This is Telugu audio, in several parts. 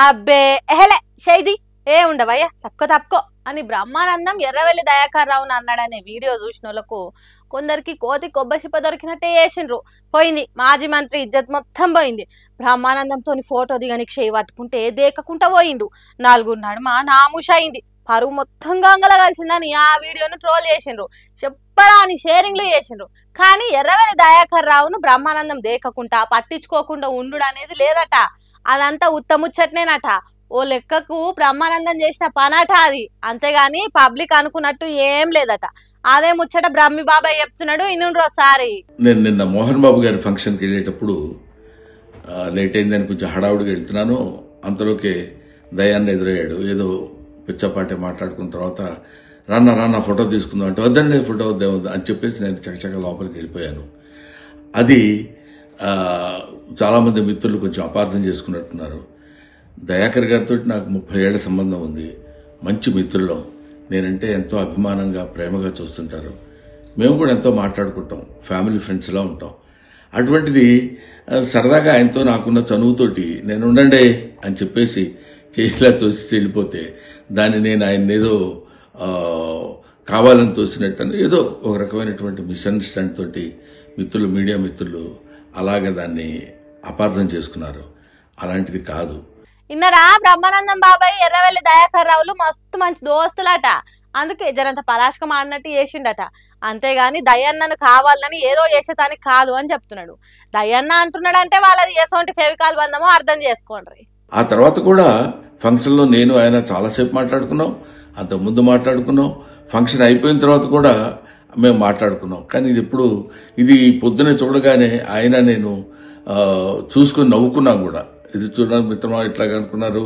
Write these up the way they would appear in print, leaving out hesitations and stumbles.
అబ్బే ఎహలే షైది ఏ ఉండవయ్యా తక్కువ అని బ్రహ్మానందం ఎర్రవెల్లి దయాకర్ రావును అన్నాడనే వీడియో చూసిన వాళ్ళకు కొందరికి కోతి కొబ్బరిచిప్ప దొరికినట్టే చేసిండ్రు. పోయింది మాజీ మంత్రి ఇజ్జత్ మొత్తం పోయింది. బ్రహ్మానందంతో ఫోటో దిగనికి చేయి పట్టుకుంటే దేకకుండా పోయిండు. నలుగురు నడుమ నాముష అయింది. పరువు మొత్తం గంగల కలిసిందని ఆ వీడియోను ట్రోల్ చేసిండ్రు. చెప్పరాని షేరింగ్లు చేసిండ్రు. కానీ ఎర్రవెల్లి దయాకర్ రావును బ్రహ్మానందం దేకకుండా పట్టించుకోకుండా ఉండు అనేది లేదట. అదంతా ఉత్తముచ్చట్నేనట. ఓ లెక్కకు బ్రహ్మానందం చేసిన పనట అది. అంతేగాని పబ్లిక్ అనుకున్నట్టు ఏం లేదట. అదే ముచ్చట బ్రహ్మి బాబాయ్ చెప్తున్నాడు. ఇన్నుండ్రోసారి నేను నిన్న మోహన్ బాబు గారి ఫంక్షన్కి వెళ్ళేటప్పుడు లేట్ అయిందని కొంచెం హడావుడిగా వెళ్తున్నాను. అంతలోకే దయాన్ని ఎదురయ్యాడు. ఏదో పిచ్చపాటి మాట్లాడుకున్న తర్వాత రాన్న ఫోటో తీసుకుందాం అంటే వద్దండి ఫోటో వద్దాం అని చెప్పేసి నేను చకచక లోపలికి వెళ్ళిపోయాను. అది చాలామంది మిత్రులు కొంచెం అపార్థం చేసుకున్నట్టున్నారు. దయాకర్ గారితో నాకు 30 ఏళ్ల సంబంధం ఉంది. మంచి మిత్రులం. నేనంటే ఎంతో అభిమానంగా ప్రేమగా చూస్తుంటారు. మేము కూడా ఎంతో మాట్లాడుకుంటాం. ఫ్యామిలీ ఫ్రెండ్స్లా ఉంటాం. అటువంటిది సరదాగా ఆయనతో నాకున్న చనువుతోటి నేను ఉండండి అని చెప్పేసి చేయిలా తోసి వెళ్ళిపోతే దాన్ని నేను ఆయన ఏదో కావాలని తోసినట్టు ఏదో ఒక రకమైనటువంటి మిస్అండర్స్టాండ్ తోటి మిత్రులు, మీడియా మిత్రులు అలాగే దాన్ని అపార్థం చేసుకున్నారు. అలాంటిది కాదు. ఇన్నరా బ్రహ్మానందం బాబాయ్ ఎర్రవెల్లి దయాకర్ రావులు మస్తు మంచి దోస్తులట. అందుకే జరంత పరాశకం ఆడినట్టు చేసిండట. అంతేగాని దయన్నను కావాలని ఏదో చేసేదానికి కాదు అని చెప్తున్నాడు. దయన్న అంటున్నాడంటే వాళ్ళది ఎసోంటి ఫెవికాల్ బంధమో అర్థం చేసుకోండి. ఆ తర్వాత కూడా ఫంక్షన్లో నేను ఆయన చాలాసేపు మాట్లాడుకున్నాం. అంతకుముందు మాట్లాడుకున్నాం. ఫంక్షన్ అయిపోయిన తర్వాత కూడా మేము మాట్లాడుకున్నాం. కానీ ఇది పొద్దునే చూడగానే ఆయన నేను చూసుకుని నవ్వుకున్నాం కూడా. ఇది చూడడానికి మిత్రమా ఇట్లాగా అనుకున్నారు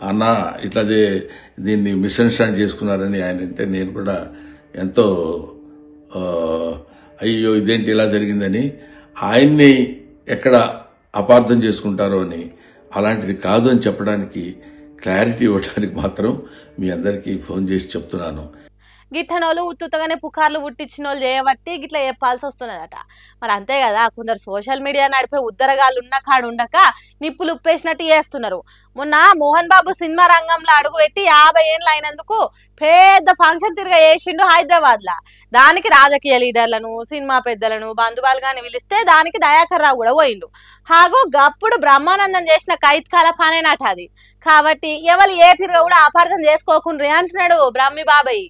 అన్న ఇట్లాదే దీన్ని మిస్అండర్స్టాండ్ చేసుకున్నారని ఆయన అంటే నేను కూడా ఎంతో అయ్యో ఇదేంటి ఇలా జరిగిందని ఆయన్ని ఎక్కడ అపార్థం చేసుకుంటారో అని అలాంటిది కాదు అని చెప్పడానికి క్లారిటీ ఇవ్వడానికి మాత్రం మీ అందరికీ ఫోన్ చేసి చెప్తున్నాను. గిట్టనోళ్ళు ఉత్తుతగానే పుకార్లు పుట్టించిన వాళ్ళు చేయబట్టి గిట్లా చెప్పాల్సి వస్తున్నదట. మరి అంతే కదా, కొందరు సోషల్ మీడియా నడిపే ఉద్దరగాళ్ళు ఉన్న కాడు ఉండక నిప్పులు ఉప్పేసినట్టు చేస్తున్నారు. మొన్న మోహన్ బాబు సినిమా రంగంలో అడుగు పెట్టి 50 ఏళ్ళు అయినందుకు పెద్ద ఫంక్షన్ తిరిగా చేసిండు హైదరాబాద్ లా. దానికి రాజకీయ లీడర్లను, సినిమా పెద్దలను, బంధువులుగాని పిలిస్తే దానికి దయాకర్ రావు కూడా పోయిండు. హాగో గప్పుడు బ్రహ్మానందం చేసిన కైత్కాల పనేనట అది. కాబట్టి ఎవరు ఏ తిరిగా కూడా అపార్థం చేసుకోకుండ్రి అంటున్నాడు బ్రహ్మి బాబాయ్.